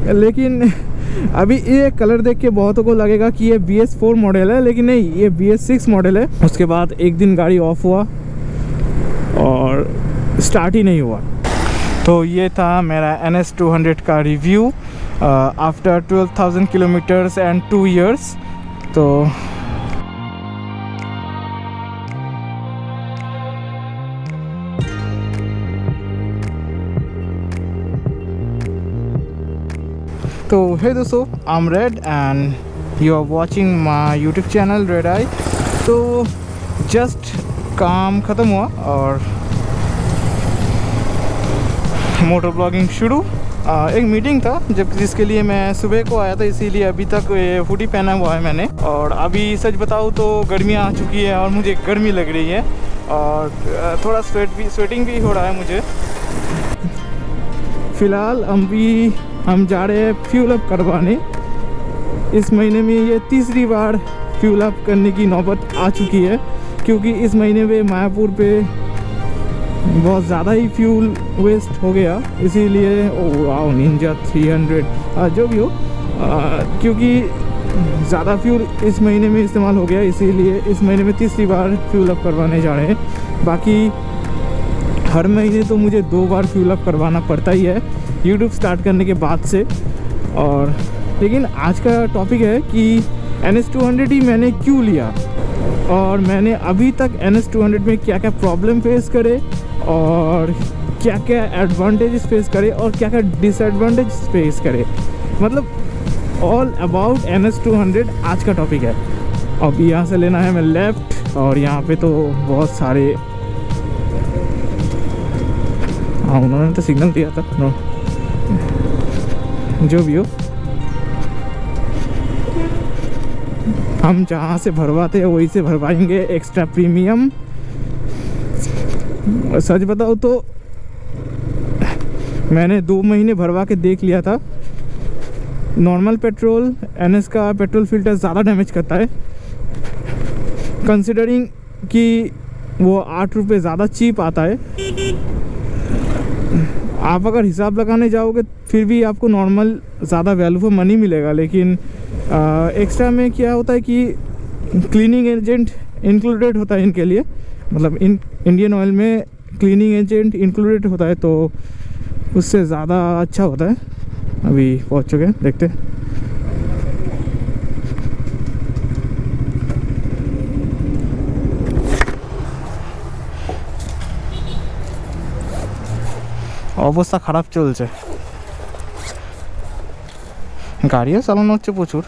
लेकिन अभी ये कलर देख के बहुतों को लगेगा कि ये BS4 मॉडल है, लेकिन नहीं, ये BS6 मॉडल है। उसके बाद एक दिन गाड़ी ऑफ हुआ और स्टार्ट ही नहीं हुआ। तो ये था मेरा NS200 का review after 12,000 kilometres and 2 years। तो हे दोस्तों, I am Red and you are watching my YouTube channel Red Eye. तो जस्ट काम ख़त्म हुआ और मोटर ब्लॉगिंग शुरू। एक मीटिंग था जिसके लिए मैं सुबह को आया था, इसीलिए अभी तक ये हुडी पहना हुआ है मैंने। और अभी सच बताऊँ तो गर्मियाँ आ चुकी है और मुझे गर्मी लग रही है और थोड़ा स्वेटिंग भी हो रहा है मुझे। फ़िलहाल हम जा रहे हैं फ्यूल अप करवाने। इस महीने में ये तीसरी बार फ्यूल अप करने की नौबत आ चुकी है, क्योंकि इस महीने में मायापुर पे बहुत ज़्यादा ही फ्यूल वेस्ट हो गया। इसीलिए निंजा 300 जो भी हो, क्योंकि ज़्यादा फ्यूल इस महीने में इस्तेमाल हो गया, इसीलिए इस महीने में तीसरी बार फ्यूल अप करवाने जा रहे हैं। बाकी हर महीने तो मुझे 2 बार फ्यूल अप करवाना पड़ता ही है यूट्यूब स्टार्ट करने के बाद से। और लेकिन आज का टॉपिक है कि NS200 ही मैंने क्यों लिया और मैंने अभी तक NS200 में क्या क्या प्रॉब्लम फेस करे और क्या क्या एडवांटेजेस फेस करे और क्या क्या डिसएडवांटेज फेस करे, मतलब ऑल अबाउट NS200 आज का टॉपिक है। अब यहाँ से लेना है मैं लेफ़्ट, और यहाँ पे तो बहुत सारे उन्होंने तो सिग्नल दिया था, नो जो भी हो। हम जहाँ से भरवाते हैं वहीं से भरवाएंगे एक्स्ट्रा प्रीमियम। सच बताओ तो मैंने 2 महीने भरवा के देख लिया था। नॉर्मल पेट्रोल NS का पेट्रोल फिल्टर ज़्यादा डैमेज करता है, कंसिडरिंग कि वो 8 रुपये ज़्यादा चीप आता है। आप अगर हिसाब लगाने जाओगे फिर भी आपको नॉर्मल ज़्यादा वैल्यू फॉर मनी मिलेगा, लेकिन एक्स्ट्रा में क्या होता है कि क्लीनिंग एजेंट इंक्लूडेड होता है इनके लिए, मतलब इंडियन ऑयल में क्लीनिंग एजेंट इंक्लूडेड होता है, तो उससे ज़्यादा अच्छा होता है। अभी पहुंच चुके हैं, देखते हैं। অবস্থা খারাপ চলছে, গাড়িও চালানো হচ্ছে প্রচুর।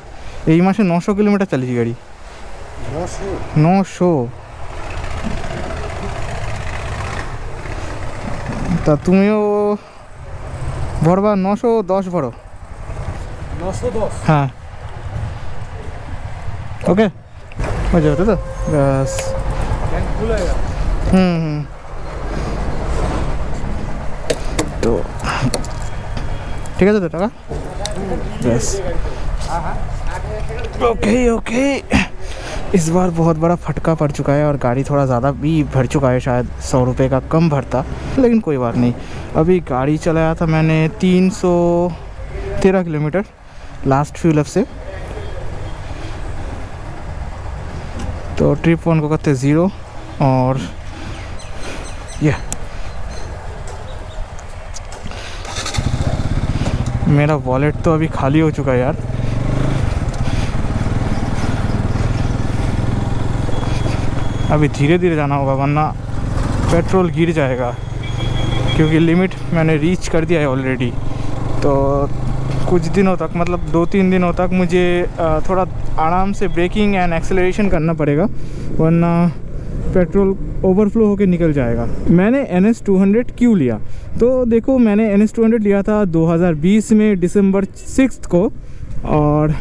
এই মাসে 900 কিলোমিটার চালিয়েছি গাড়ি। 900। তা তুমিও ভরবা 910 ভরো। 910? হ্যাঁ, ওকে हो जाता तो बस। तो ठीक है तो टाका बस। ओके इस बार बहुत बड़ा फटका पड़ चुका है और गाड़ी थोड़ा ज़्यादा भी भर चुका है, शायद 100 रुपये का कम भरता, लेकिन कोई बात नहीं। अभी गाड़ी चलाया था मैंने 313 किलोमीटर लास्ट फ्यूल अप से। तो ट्रिप 1 को करते 0 और ये मेरा वॉलेट तो अभी खाली हो चुका है यार। अभी धीरे धीरे जाना होगा वरना पेट्रोल गिर जाएगा, क्योंकि लिमिट मैंने रीच कर दिया है ऑलरेडी। तो कुछ दिनों तक, मतलब 2-3 दिनों तक मुझे थोड़ा आराम से ब्रेकिंग एंड एक्सेलरेशन करना पड़ेगा, वरना पेट्रोल ओवरफ्लो होकर निकल जाएगा। मैंने NS200 क्यों लिया? तो देखो, मैंने NS200 लिया था 2020 में दिसंबर 6 को, और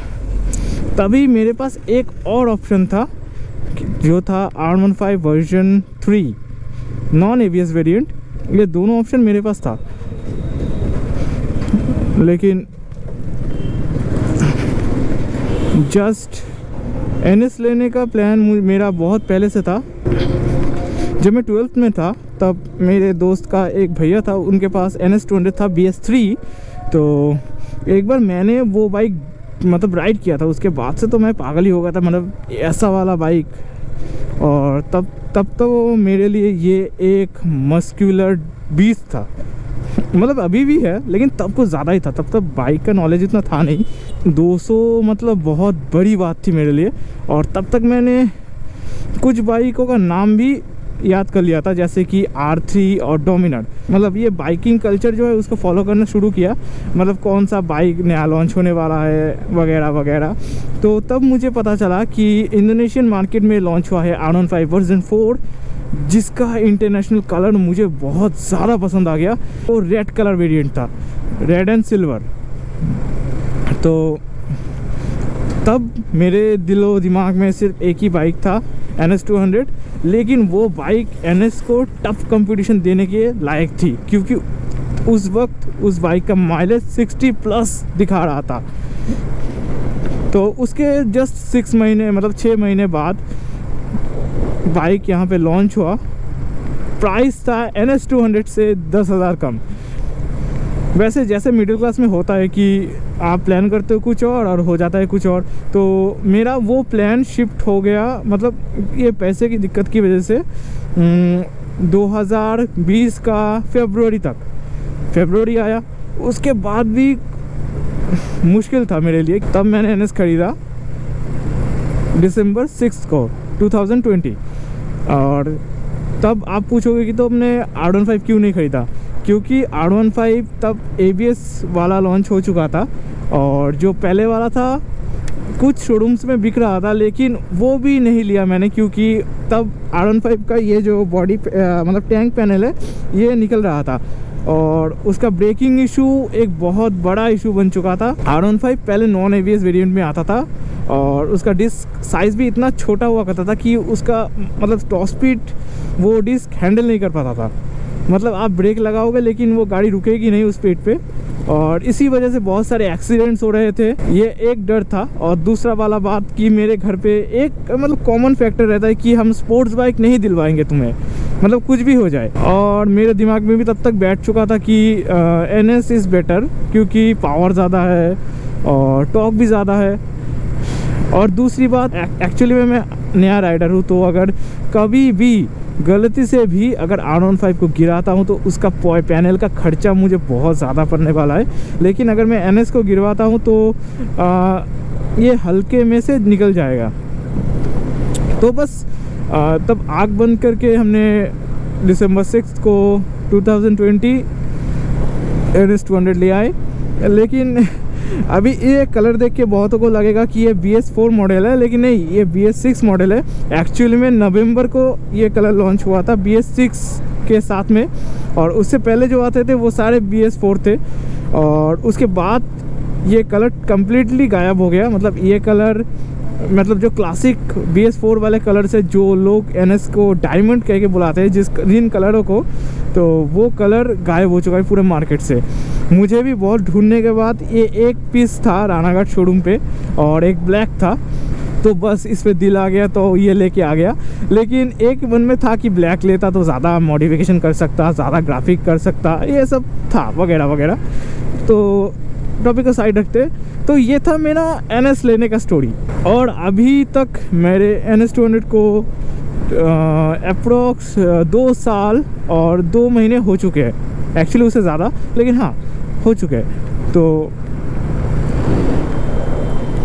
तभी मेरे पास एक और ऑप्शन था जो था R15 version 3 non ABS variant. ये दोनों ऑप्शन मेरे पास था, लेकिन जस्ट NS लेने का प्लान मेरा बहुत पहले से था। जब मैं 12th में था तब मेरे दोस्त का एक भैया था, उनके पास NS200 था BS3। तो एक बार मैंने वो बाइक मतलब राइड किया था, उसके बाद से तो मैं पागल ही हो गया था, मतलब ऐसा वाला बाइक। और तब तो मेरे लिए ये एक मस्क्यूलर बीस्ट था, मतलब अभी भी है लेकिन तब कुछ ज़्यादा ही था। तब तक बाइक का नॉलेज इतना था नहीं। 200 मतलब बहुत बड़ी बात थी मेरे लिए। और तब तक मैंने कुछ बाइकों का नाम भी याद कर लिया था, जैसे कि R3 और डोमिनर। मतलब ये बाइकिंग कल्चर जो है उसको फॉलो करना शुरू किया, मतलब कौन सा बाइक नया लॉन्च होने वाला है वगैरह वगैरह। तो तब मुझे पता चला कि इंडोनेशियन मार्केट में लॉन्च हुआ है R15 वर्जन 4, जिसका इंटरनेशनल कलर मुझे बहुत ज़्यादा पसंद आ गया। वो रेड कलर वेरिएंट था, रेड एंड सिल्वर। तो तब मेरे दिलो दिमाग में सिर्फ एक ही बाइक था, NS200, लेकिन वो बाइक NS को टफ कंपटीशन देने के लायक थी, क्योंकि उस वक्त उस बाइक का माइलेज 60+ दिखा रहा था। तो उसके जस्ट 6 महीने मतलब 6 महीने बाद बाइक यहाँ पे लॉन्च हुआ। प्राइस था NS200 से 10,000 कम। वैसे जैसे मिडिल क्लास में होता है कि आप प्लान करते हो कुछ और हो जाता है कुछ और, तो मेरा वो प्लान शिफ्ट हो गया, मतलब ये पैसे की दिक्कत की वजह से 2020 का फरवरी आया। उसके बाद भी मुश्किल था मेरे लिए। तब मैंने NS खरीदा December 6 को 2020। और तब आप पूछोगे कि तो हमने R15 क्यों नहीं खरीदा, क्योंकि R15 तब ABS वाला लॉन्च हो चुका था, और जो पहले वाला था कुछ शोरूम्स में बिक रहा था, लेकिन वो भी नहीं लिया मैंने, क्योंकि तब R15 का ये जो बॉडी मतलब टैंक पैनल है ये निकल रहा था, और उसका ब्रेकिंग इशू एक बहुत बड़ा इशू बन चुका था। R15 पहले नॉन ABS वेरिएंट में आता था, और उसका डिस्क साइज़ भी इतना छोटा हुआ करता था कि उसका मतलब टॉप स्पीड वो डिस्क हैंडल नहीं कर पाता था। मतलब आप ब्रेक लगाओगे लेकिन वो गाड़ी रुकेगी नहीं उस स्पीड पे, और इसी वजह से बहुत सारे एक्सीडेंट्स हो रहे थे। ये एक डर था। और दूसरा वाला बात कि मेरे घर पे एक मतलब कॉमन फैक्टर रहता है कि हम स्पोर्ट्स बाइक नहीं दिलवाएंगे तुम्हें, मतलब कुछ भी हो जाए। और मेरे दिमाग में भी तब तक बैठ चुका था कि NS इज़ बेटर, क्योंकि पावर ज़्यादा है और टॉर्क भी ज़्यादा है। और दूसरी बात, एक्चुअली में मैं नया राइडर हूँ, तो अगर कभी भी गलती से भी अगर R15 को गिराता हूँ तो उसका पैनल का खर्चा मुझे बहुत ज़्यादा पड़ने वाला है। लेकिन अगर मैं NS को गिरवाता हूँ तो ये हल्के में से निकल जाएगा। तो बस तब आग बंद करके हमने December 6 को 2020 NS200 ले आए। लेकिन अभी ये कलर देख के बहुतों को लगेगा कि ये BS4 मॉडल है, लेकिन नहीं, ये BS6 मॉडल है। एक्चुअली में नवंबर को ये कलर लॉन्च हुआ था BS6 के साथ में, और उससे पहले जो आते थे वो सारे BS4 थे। और उसके बाद ये कलर कम्प्लीटली गायब हो गया। मतलब ये कलर, मतलब जो क्लासिक BS4 वाले कलर से जो लोग NS को डायमंड कह के बुलाते हैं जिन कलरों को, तो वो कलर गायब हो चुका है पूरे मार्केट से। मुझे भी बहुत ढूंढने के बाद ये एक पीस था रानाघाट शोरूम पे, और एक ब्लैक था, तो बस इस पे दिल आ गया तो ये लेके आ गया। लेकिन एक मन में था कि ब्लैक लेता तो ज़्यादा मॉडिफिकेशन कर सकता, ज़्यादा ग्राफिक कर सकता, ये सब था वगैरह वगैरह। तो टॉपिक को साइड रखते, तो ये था मेरा NS लेने का स्टोरी। और अभी तक मेरे NS200 को अप्रोक्स 2 साल और 2 महीने हो चुके हैं, एक्चुअली उससे ज़्यादा, लेकिन हाँ हो चुके हैं। तो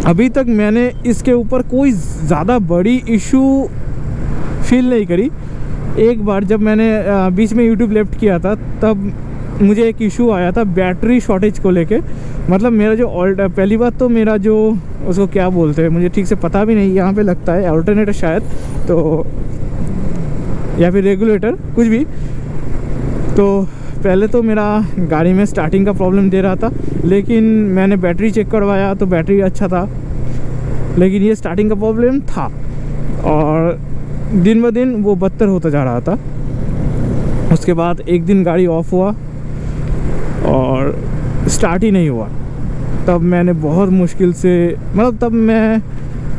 अभी तक मैंने इसके ऊपर कोई ज़्यादा बड़ी इशू फील नहीं करी। एक बार जब मैंने बीच में YouTube लेफ्ट किया था, तब मुझे एक इशू आया था बैटरी शॉर्टेज को लेके। मतलब मेरा जो पहली बात तो मेरा जो उसको क्या बोलते हैं मुझे ठीक से पता भी नहीं, यहाँ पे लगता है अल्टरनेटर शायद, तो या फिर रेगुलेटर कुछ भी। तो पहले तो मेरा गाड़ी में स्टार्टिंग का प्रॉब्लम दे रहा था, लेकिन मैंने बैटरी चेक करवाया तो बैटरी अच्छा था, लेकिन ये स्टार्टिंग का प्रॉब्लम था, और दिन ब दिन वो बदतर होता जा रहा था। उसके बाद एक दिन गाड़ी ऑफ हुआ और स्टार्ट ही नहीं हुआ। तब मैंने बहुत मुश्किल से, मतलब तब मैं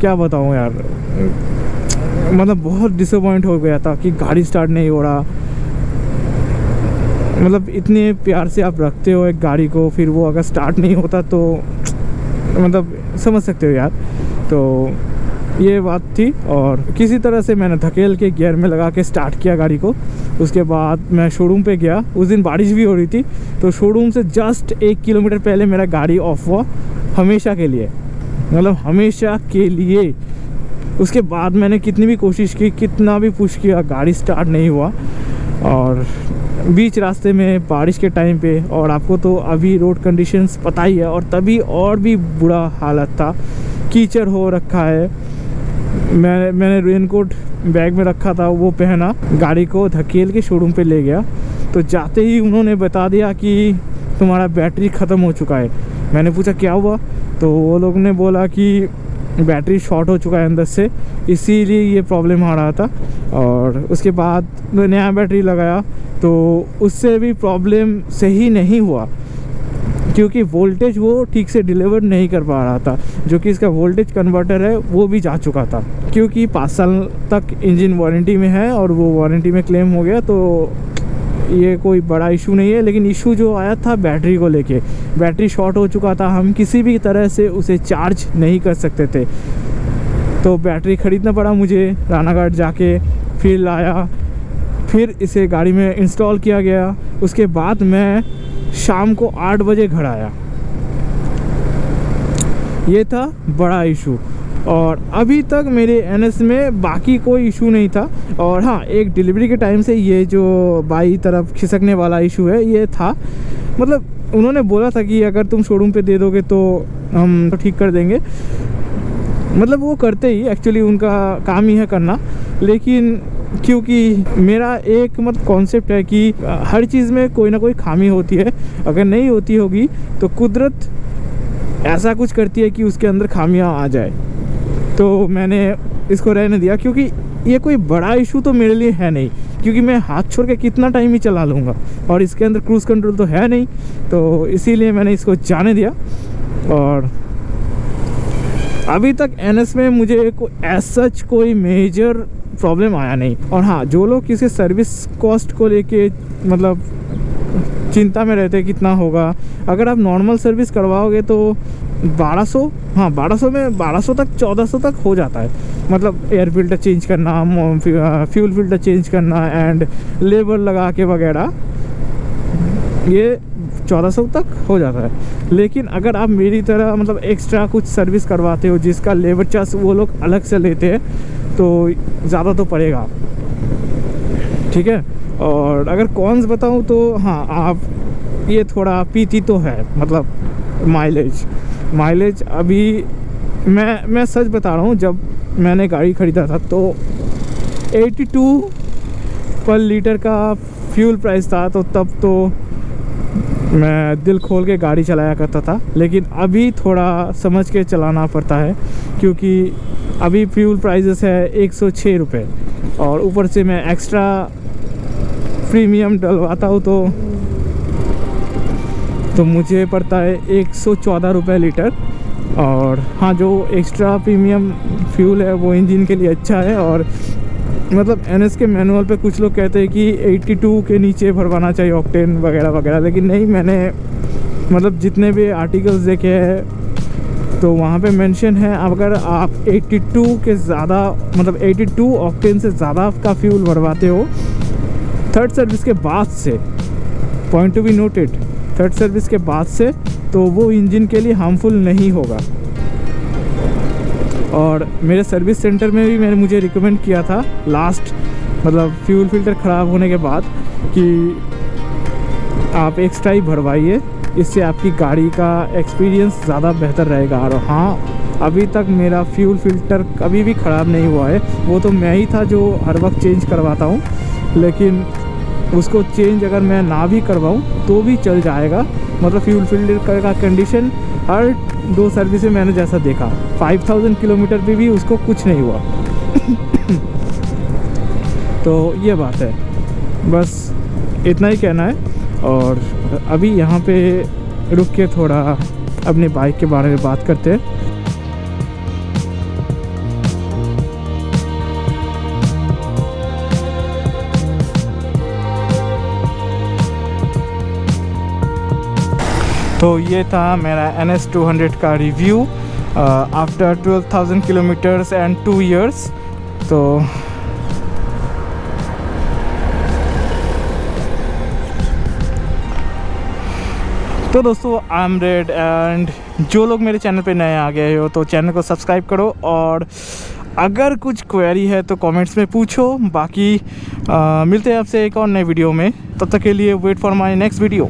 क्या बताऊं यार, मतलब बहुत डिसअपॉइंट हो गया था कि गाड़ी स्टार्ट नहीं हो रहा। मतलब इतने प्यार से आप रखते हो एक गाड़ी को, फिर वो अगर स्टार्ट नहीं होता तो मतलब समझ सकते हो यार। तो ये बात थी, और किसी तरह से मैंने धकेल के गियर में लगा के स्टार्ट किया गाड़ी को। उसके बाद मैं शोरूम पे गया। उस दिन बारिश भी हो रही थी, तो शोरूम से जस्ट 1 किलोमीटर पहले मेरा गाड़ी ऑफ हुआ हमेशा के लिए, मतलब हमेशा के लिए। उसके बाद मैंने कितनी भी कोशिश की, कितना भी पुश किया, गाड़ी स्टार्ट नहीं हुआ। और बीच रास्ते में बारिश के टाइम पे, और आपको तो अभी रोड कंडीशंस पता ही है, और तभी और भी बुरा हालत था, कीचड़ हो रखा है। मैंने रेनकोट बैग में रखा था, वो पहना, गाड़ी को धकेल के शोरूम पे ले गया। तो जाते ही उन्होंने बता दिया कि तुम्हारा बैटरी ख़त्म हो चुका है। मैंने पूछा क्या हुआ, तो वो लोग ने बोला कि बैटरी शॉर्ट हो चुका है अंदर से, इसीलिए ये प्रॉब्लम आ रहा था। और उसके बाद नया बैटरी लगाया तो उससे भी प्रॉब्लम सही नहीं हुआ, क्योंकि वोल्टेज वो ठीक से डिलीवर नहीं कर पा रहा था। जो कि इसका वोल्टेज कन्वर्टर है वो भी जा चुका था, क्योंकि 5 साल तक इंजन वारंटी में है और वो वारंटी में क्लेम हो गया। तो ये कोई बड़ा इशू नहीं है, लेकिन इशू जो आया था बैटरी को लेके, बैटरी शॉर्ट हो चुका था, हम किसी भी तरह से उसे चार्ज नहीं कर सकते थे। तो बैटरी ख़रीदना पड़ा मुझे रानाघाट जाके, फिर लाया, फिर इसे गाड़ी में इंस्टॉल किया गया। उसके बाद मैं शाम को 8 बजे घर आया। ये था बड़ा इशू, और अभी तक मेरे एनएस में बाकी कोई इशू नहीं था। और हाँ, एक डिलीवरी के टाइम से ये जो बाई तरफ खिसकने वाला इशू है ये था। मतलब उन्होंने बोला था कि अगर तुम शोरूम पे दे दोगे तो हम ठीक कर देंगे। मतलब वो करते ही, एक्चुअली उनका काम ही है करना। लेकिन क्योंकि मेरा एक मतलब कॉन्सेप्ट है कि हर चीज़ में कोई ना कोई खामी होती है, अगर नहीं होती होगी तो कुदरत ऐसा कुछ करती है कि उसके अंदर खामियां आ जाए। तो मैंने इसको रहने दिया, क्योंकि ये कोई बड़ा इशू तो मेरे लिए है नहीं, क्योंकि मैं हाथ छोड़ के कितना टाइम ही चला लूँगा, और इसके अंदर क्रूज़ कंट्रोल तो है नहीं। तो इसीलिए मैंने इसको जाने दिया। और अभी तक एनएस में मुझे एज सच कोई मेजर प्रॉब्लम आया नहीं। और हाँ, जो लोग किसी सर्विस कॉस्ट को लेके मतलब चिंता में रहते हैं कितना होगा, अगर आप नॉर्मल सर्विस करवाओगे तो 1200, हाँ 1200 में 1200 तक 1400 तक हो जाता है। मतलब एयर फिल्टर चेंज करना, फ्यूल फिल्टर चेंज करना एंड लेबर लगा के वगैरह, ये 1400 तक हो जाता है। लेकिन अगर आप मेरी तरह मतलब एक्स्ट्रा कुछ सर्विस करवाते हो जिसका लेबर चार्ज वो लोग अलग से लेते हैं, तो ज़्यादा तो पड़ेगा, ठीक है। और अगर कॉन्स बताऊं तो हाँ, आप ये थोड़ा पीती तो है, मतलब माइलेज अभी मैं सच बता रहा हूँ, जब मैंने गाड़ी ख़रीदा था तो 82 पर लीटर का फ्यूल प्राइस था। तो तब तो मैं दिल खोल के गाड़ी चलाया करता था, लेकिन अभी थोड़ा समझ के चलाना पड़ता है, क्योंकि अभी फ्यूल प्राइसेस है 106 रुपये, और ऊपर से मैं एक्स्ट्रा प्रीमियम डलवाता हूँ तो मुझे पड़ता है 114 रुपये लीटर। और हाँ, जो एक्स्ट्रा प्रीमियम फ्यूल है वो इंजन के लिए अच्छा है। और मतलब एनएस के मैनुअल पे कुछ लोग कहते हैं कि 82 के नीचे भरवाना चाहिए ऑक्टेन वगैरह वगैरह, लेकिन नहीं, मैंने मतलब जितने भी आर्टिकल्स देखे हैं तो वहाँ पे मेंशन है, अगर आप 82 के ज़्यादा मतलब 82 ऑक्टेन से ज़्यादा का फ्यूल भरवाते हो थर्ड सर्विस के बाद से, point to be noted, third service के बाद से, तो वो इंजन के लिए हार्मफुल नहीं होगा। और मेरे सर्विस सेंटर में भी मुझे रिकमेंड किया था लास्ट, मतलब फ्यूल फिल्टर ख़राब होने के बाद, कि आप एक्स्ट्रा ही भरवाइए, इससे आपकी गाड़ी का एक्सपीरियंस ज़्यादा बेहतर रहेगा। और हाँ, अभी तक मेरा फ्यूल फिल्टर कभी भी ख़राब नहीं हुआ है। वो तो मैं ही था जो हर वक्त चेंज करवाता हूँ, लेकिन उसको चेंज अगर मैं ना भी करवाऊँ तो भी चल जाएगा। मतलब फ्यूल फिल्टर का कंडीशन हर 2 सर्विस में मैंने जैसा देखा, 5000 किलोमीटर पे भी उसको कुछ नहीं हुआ। तो ये बात है, बस इतना ही कहना है। और अभी यहाँ पे रुक के थोड़ा अपने बाइक के बारे में बात करते हैं। तो ये था मेरा NS200 का review after 12,000 kilometres and 2 years। तो दोस्तों आई एम रेड, एंड जो लोग मेरे चैनल पे नए आ गए हो तो चैनल को सब्सक्राइब करो, और अगर कुछ क्वेरी है तो कमेंट्स में पूछो। बाकी मिलते हैं आपसे एक और नए वीडियो में, तब तक के लिए wait for my next video.